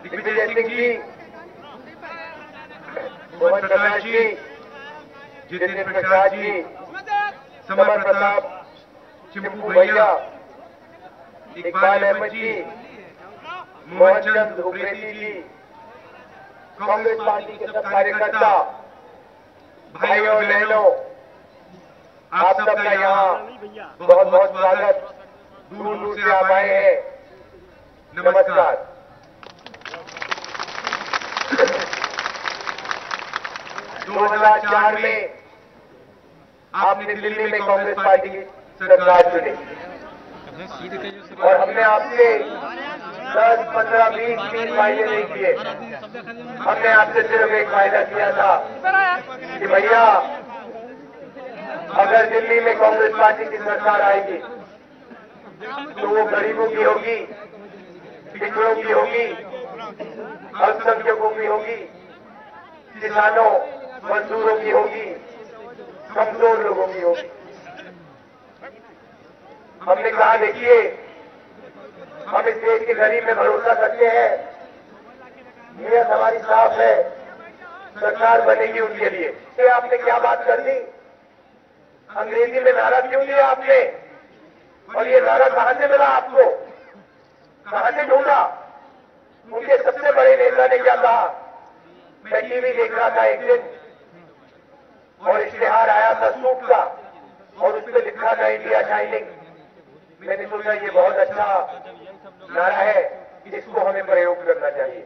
Digvijay Singh ji, Mohan Prakash ji, Jitendra Prasad ji, summer Pratap, Chimpu भैया, इकबाल अहमद जी, मोहन चंद उप्रेती जी, Congress party के सब कार्यकर्ता, भाई और बहनों, आप सबका यहाँ बहुत बहुत स्वागत। दूर दूर से आप आए हैं, नमस्कार। 2004 में आपने दिल्ली में कांग्रेस पार्टी की सरकार चुनी और हमने आपसे 10, 15, 20, 30 वायदे नहीं किए। हमने आपसे सिर्फ एक वायदा किया था कि भैया अगर दिल्ली में कांग्रेस पार्टी की सरकार आएगी तो वो गरीबों की होगी, पिछड़ों की होगी, अल्पसंख्यकों की होगी, किसानों मजदूरों की होगी, कमजोर लोगों की होगी। हमने कहा देखिए हम इस देश के गरीब में भरोसा करते हैं, नीयत हमारी साफ है, सरकार बनेगी उनके लिए। ये आपने क्या बात कर दी? अंग्रेजी में नारा क्यों दिया आपने? और ये नारा कहां से मिला आपको? कहां से ढूंढा? उनके सबसे बड़े नेता ने क्या कहा? मैं टीवी देख रहा था एक दिन और इश्तेहार आया था सूट का और उस पर लिखा था इंडिया शाइनिंग। मैंने सोचा ये बहुत अच्छा नारा है, इसको हमें प्रयोग करना चाहिए।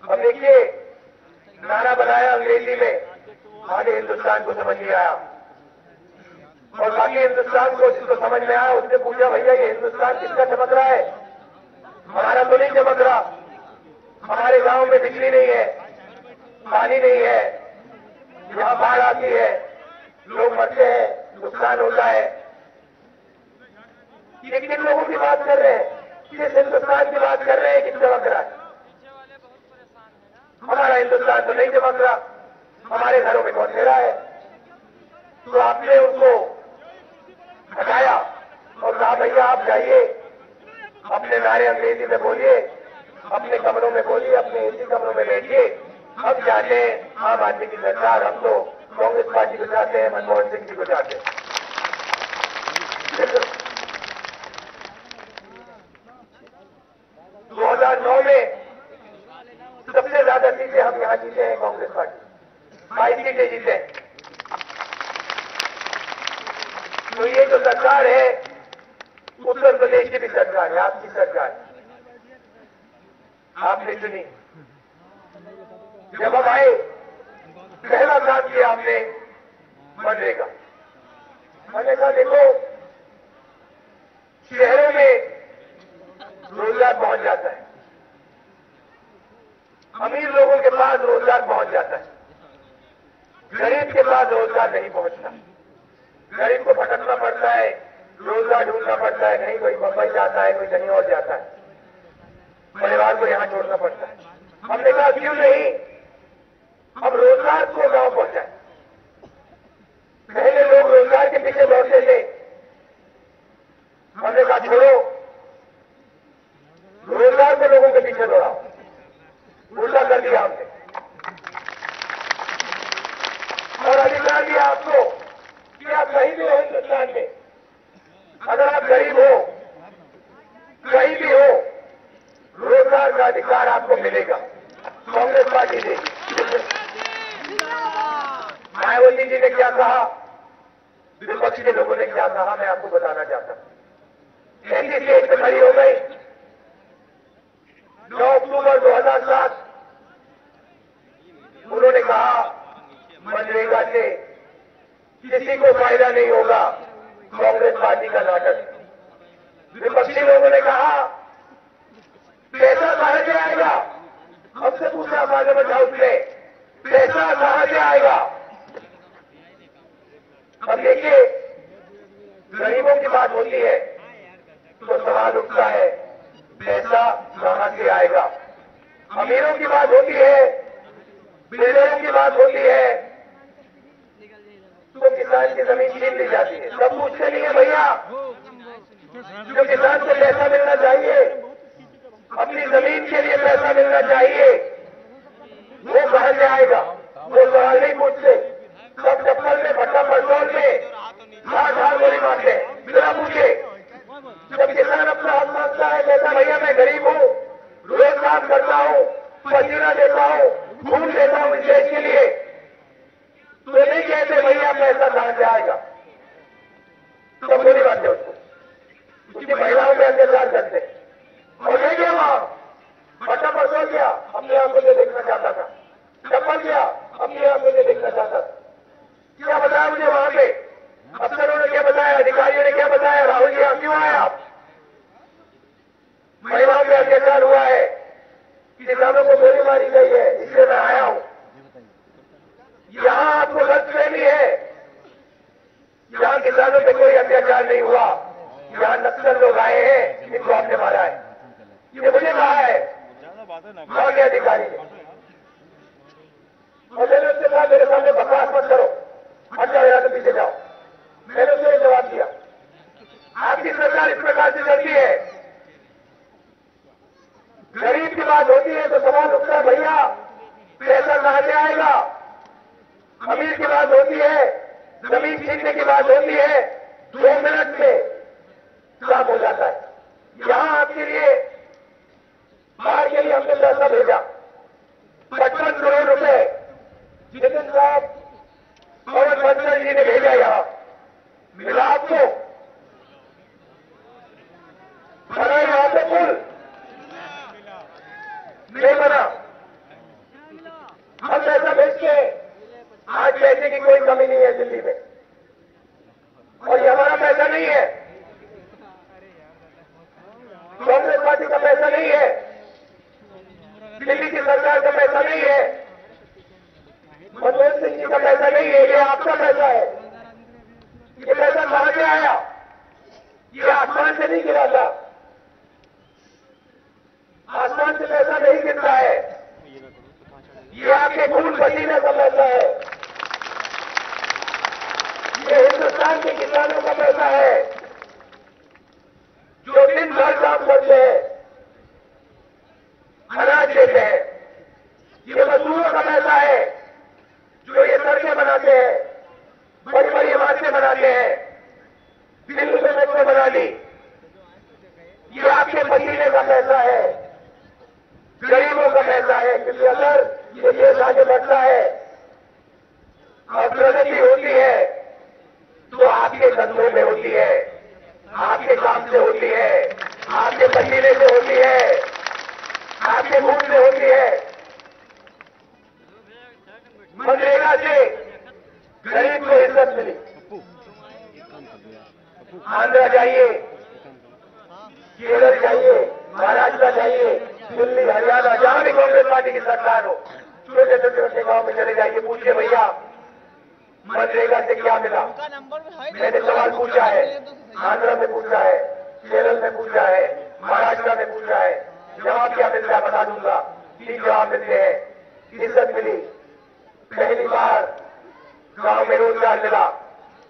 अब देखिए नारा बनाया अंग्रेजी में, आधे हिंदुस्तान को समझ नहीं आया और बाकी हिंदुस्तान को जिसको समझ में आया उसने पूछा भैया ये हिंदुस्तान किसका चमक रहा है? हमारा तो नहीं चमक रहा, हमारे गांव में बिजली नहीं है, पानी नहीं है, यहाँ बाढ़ आती है, लोग मरते हैं, नुकसान होता है। ये किन लोगों की बात कर रहे हैं? किस हिंदुस्तान की बात कर रहे हैं कि चमक रहा है? हमारा हिंदुस्तान तो नहीं चमक रहा, हमारे घरों में तो अंधेरा है। तो आपने उनको हटाया और कहा भैया आप जाइए, अपने नारे अंग्रेजी में बोलिए, अपने कमरों में बोलिए, अपने एसी कमरों में बैठिए। अब चाहते हैं आम आदमी की सरकार, हम तो कांग्रेस पार्टी को चाहते हैं, मनमोहन सिंह जी को चाहते हैं। 2009 में सबसे ज्यादा सीटें हम यहां जीते हैं कांग्रेस पार्टी, 22 सीटें जीते। तो ये जो सरकार है उत्तर प्रदेश की भी सरकार है, आपकी सरकार आपने चुनी। जब हम आए पहला काम किया हमने मनरेगा। मैंने कहा देखो शहरों में रोजगार पहुंच जाता है, अमीर लोगों के पास रोजगार पहुंच जाता है, गरीब के पास रोजगार नहीं पहुंचता। गरीब को भटकना पड़ता है, रोजगार ढूंढना पड़ता है, कहीं कोई बम्बई जाता है, कोई कहीं और जाता है, परिवार को यहां छोड़ना पड़ता है। हमने कहा क्यों नहीं अब रोजगार को गांव पहुंचाए। पहले लोग रोजगार के पीछे दौड़ते थे, हमने कहा छोड़ो, रोजगार को लोगों के पीछे दौड़ाओ। उल्टा कर दिया हमने और अधिकार दिया आपको कि आप कहीं भी हो हिंदुस्तान में, अगर आप गरीब हो कहीं भी हो, रोजगार का अधिकार आपको मिलेगा, कांग्रेस पार्टी देगी। मायावती जी ने क्या कहा, विपक्ष के लोगों ने क्या कहा, मैं आपको बताना चाहता हूं। ऐसी स्टेज पे खड़ी हो गई 9 अक्टूबर 2007, उन्होंने कहा मनरेगा से किसी को फायदा नहीं होगा, कांग्रेस पार्टी का नाटक। विपक्षी लोगों ने कहा पैसा कहां से आएगा, हमसे पूछा पार्लियामेंट हाउस में, पैसा कहां से आएगा? अब देखिए गरीबों की बात होती है तो सवाल उठता है पैसा कहां से आएगा। अमीरों की बात होती है, बिल्डरों की बात होती है तो किसान की जमीन छीन ली जाती है। सब पूछते नहीं है भैया, जो किसान को पैसा मिलना चाहिए अपनी जमीन के लिए पैसा मिलना चाहिए, वो कहां से आएगा? वो सवाल नहीं पूछते। सब चप्पल में, भट्टा पेट्रोल में हाथ गोली मारते हैं बिना पूछे। जब किसान अपना हक मांगता है, कहता भैया मैं गरीब हूं, रोज काम करता हूं, पसीना देता हूं, खून देता हूं इस देश के लिए, तो नहीं कहते भैया पैसा कहां से आएगा। सब गोली मारते उसको, उसकी महिलाओं में अत्याचार करते। और नहीं गया वहां, भट्टा पेट्रोल गया, अपनी आंखों से देखना चाहता था, चप्पल गया, अपनी आंखों से देखना चाहता था। क्या बताया मुझे वहां पे? अफसरों ने क्या बताया, अधिकारियों ने क्या बताया? राहुल जी यहाँ क्यों आए आप? महिलाओं पे अत्याचार हुआ है, किसानों को गोली मारी गई है, इसलिए मैं आया हूं। यहां आपको गलतफहमी है, यहां किसानों पे कोई अत्याचार नहीं हुआ, यहां नक्सल लोग आए हैं, इनको आपने मारा है। ये मुझे कहा है वहां के अधिकारी ने, और मैंने उससे कहा मेरे सामने बकवास मत करो, हट जाओ यहाँ से, पीछे जाओ। मैंने उससे जवाब दिया, आपकी सरकार इस प्रकार से चलती है, गरीब की बात होती है तो सवाल उठता है भैया पैसा कहां से आएगा। अमीर की बात होती है, जमीन छीनने की बात होती है, 2 मिनट में काम हो जाता है। यहां आपके लिए, बाहर के लिए हमने पैसा भेजा 55 करोड़ रुपए, जितिन साहब पवन बंसल जी ने भेजा। यहां मिला आपको? बना यहां पे पुल नहीं बना। हम पैसा भेज के, आज पैसे की कोई कमी नहीं है दिल्ली में, और ये हमारा पैसा नहीं है, कांग्रेस पार्टी का पैसा नहीं है, दिल्ली की सरकार का पैसा नहीं है, मनमोहन सिंह जी का पैसा नहीं है, ये आपका पैसा है। ये पैसा कहां से आया? ये आसमान से नहीं गिरा था, आसमान से पैसा नहीं गिरता है, ये आपके खून पसीने का पैसा है, ये हिंदुस्तान के किसानों का पैसा है जो दिन भर काम करते हैं, अनाज देते हैं। ये मजदूरों का पैसा है जो ये सड़कें बनाते हैं, बड़ी बड़ी इमारतें बनाते हैं, दिल्ली में मेट्रो बना ली। ये आपके पसीने का पैसा है, गरीबों का पैसा है, क्योंकि अगर ये देश आगे बढ़ता है और प्रगति होती है तो आपके धंधों में होती है, आपके काम से होती है, आपके पसीने से होती है, आपके खून से होती है। मनरेगा से गरीब को इज्जत मिली। आंध्र जाइए, केरल जाइए, महाराष्ट्र जाइए, दिल्ली, हरियाणा, जहां भी कांग्रेस पार्टी की सरकार हो, छोटे छोटे गांव में चले जाइए, पूछिए भैया मनरेगा से क्या मिला। मैंने सवाल पूछा है, आंध्र में पूछा है, केरल में पूछा है, महाराष्ट्र में पूछा है, जवाब क्या मिलता है बता दूंगा। 3 जवाब मिलते हैं। इज्जत मिली, पहली बार गांव में रोजगार मिला,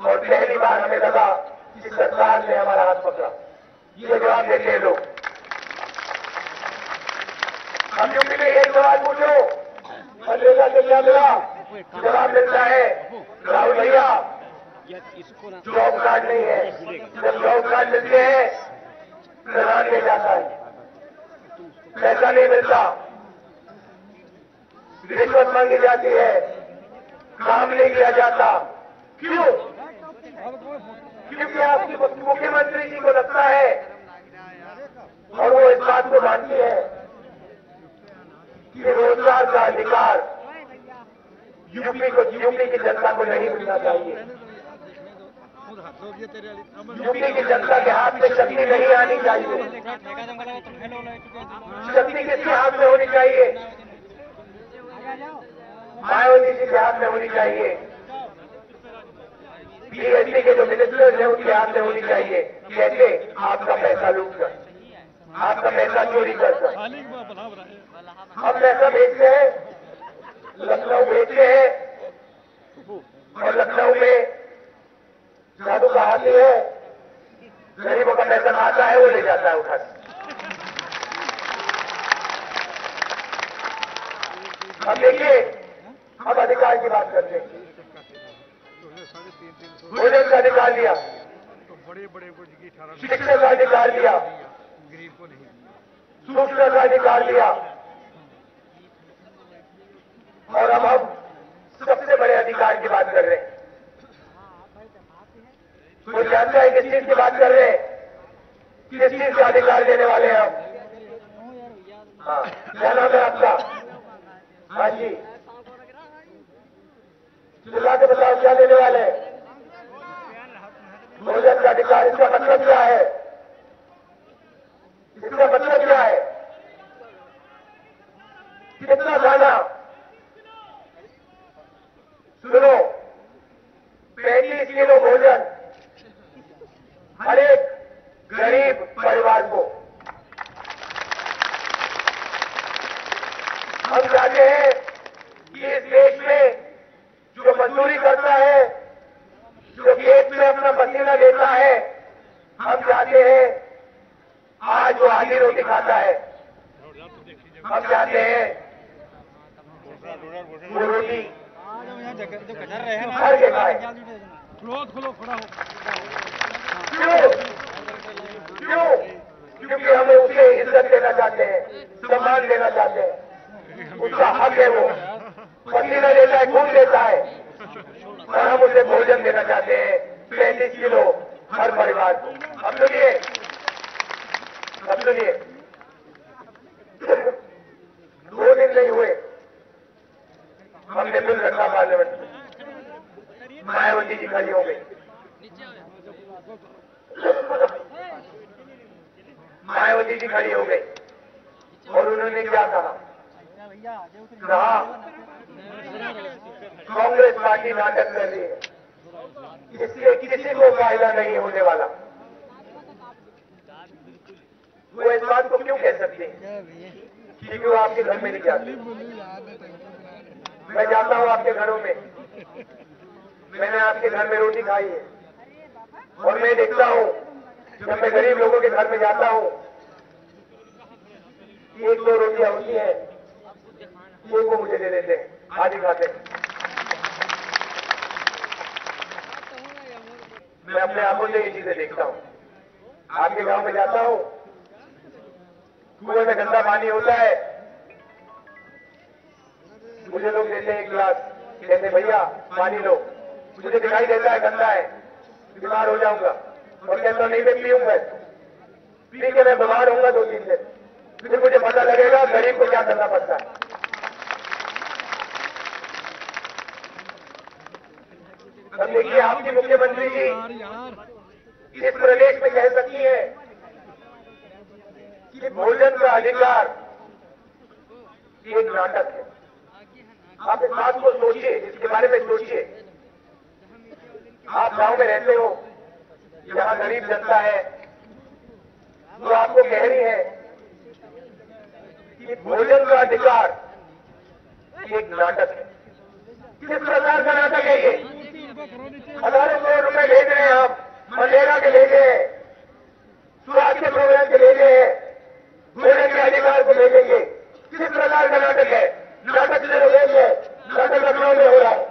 और पहली बार हमें लगा कि सरकार ने हमारा हाथ पकड़ा। ये जवाब देते हैं लोग। हम यूपी में एक सवाल पूछो, मनरेगा से क्या मिला, जवाब मिलता है राहुल भैया जॉब कार्ड नहीं है। जब जॉब कार्ड मिलते हैं प्रधान ले जाता है, पैसा नहीं मिलता, रिश्वत मांगी जाती है, काम नहीं किया जाता। क्यों? क्योंकि आपकी मुख्यमंत्री जी को लगता है, और वो इस बात को मानती है कि रोजगार का अधिकार यूपी की जनता को नहीं मिलना चाहिए। यूपी की जनता के हाथ में शक्ति नहीं आनी चाहिए। शक्ति किसके हाथ में होनी चाहिए? मायावती जी के हाथ में होनी चाहिए, पीएचडी के जो मिनिस्टर्स हैं उनके हाथ में होनी चाहिए। कैसे? आपका पैसा लूटकर, आपका पैसा चोरी करकर। हम पैसा भेजते हैं, लखनऊ भेजते हैं, और लखनऊ में जादू का हाथी है, गरीबों का पैसा आता है, वो ले जाता है उठा के। अब देखिए, हम अधिकार की बात करते हैं। भोजन का अधिकार दिया, शिक्षा का अधिकार दिया, सूचना का अधिकार दिया, और अब हम सबसे बड़े अधिकार की बात कर रहे हैं। कोई जानता है किस चीज की बात कर रहे हैं? किस चीज का अधिकार देने वाले हैं हम? हाँ, क्या नाम है आपका? हाँ जी, चिल्ला के बताओ क्या देने वाले हैं? भोजन का अधिकार। इसका मतलब क्या है? इसका मतलब क्या है? कितना खाना? सुनो, 35 किलो भोजन हर एक गरीब परिवार को। हम चाहते हैं कि इस देश में जो मजदूरी करता है, जो खेत में अपना पसीना देता है, हम चाहते हैं आज वो आधी रोटी खाता है, हम चाहते हैं वो रोटी भर के खाए। क्यों? क्योंकि हमें उसे इज्जत देना चाहते हैं, सम्मान देना चाहते हैं। उसका हक है, वो पसीना देता है, खून देता है, और हम उसे भोजन देना चाहते हैं 35 किलो हर परिवार को। अब सुनिए, अब सुनिए, 2 दिन नहीं हुए हमने बिल रखा पार्लियामेंट में, मायावती जी खड़ी हो गई। मायावती जी खड़ी हो गई और उन्होंने क्या कहा? कांग्रेस पार्टी नाटक कर रही है, इससे किसी को फायदा नहीं होने वाला। वो इस बात को क्यों कह सकते हैं? क्योंकि वो आपके घर में नहीं जाते। मैं जाता हूं आपके घरों में, मैंने आपके घर में रोटी खाई है, और मैं देखता हूं जब मैं गरीब लोगों के घर में जाता हूं, 1-2 रोटियां होती हैं, एक को मुझे दे देते हैं, आधी खाते हैं। मैं अपने आंखों से ये चीजें देखता हूं। आपके गांव में जाता हूं, कुएं में गंदा पानी होता है, मुझे लोग देते हैं 1 गिलास, कहते भैया पानी लो। मुझे दिखाई देता है गंदा है, बीमार हो जाऊंगा, और कहता नहीं मैं पीऊंगा, पी के मैं बीमार होऊंगा 2-3 दिन, फिर मुझे पता लगेगा गरीब को क्या करना पड़ता है। अब देखिए, आपकी मुख्यमंत्री जी इस प्रदेश में कह सकती है कि भोजन का अधिकार एक नाटक है। आप इस बात को सोचिए, इसके बारे में सोचिए। आप गांव में रहते हो, यहाँ गरीब जनता है, वो आपको कह रही है कि भोजन का अधिकार एक नाटक है। किस प्रकार का नाटक है ये? हजारों करोड़ रुपए भेज रहे हैं आप, मनरेगा के भेजे हैं, स्वास्थ्य के प्रोग्राम के भेजे हैं, भोजन के अधिकार को भेजेंगे। किस प्रकार का नाटक है? नाटक सिर्फ एक है, नाटक लखनऊ में हो रहा है।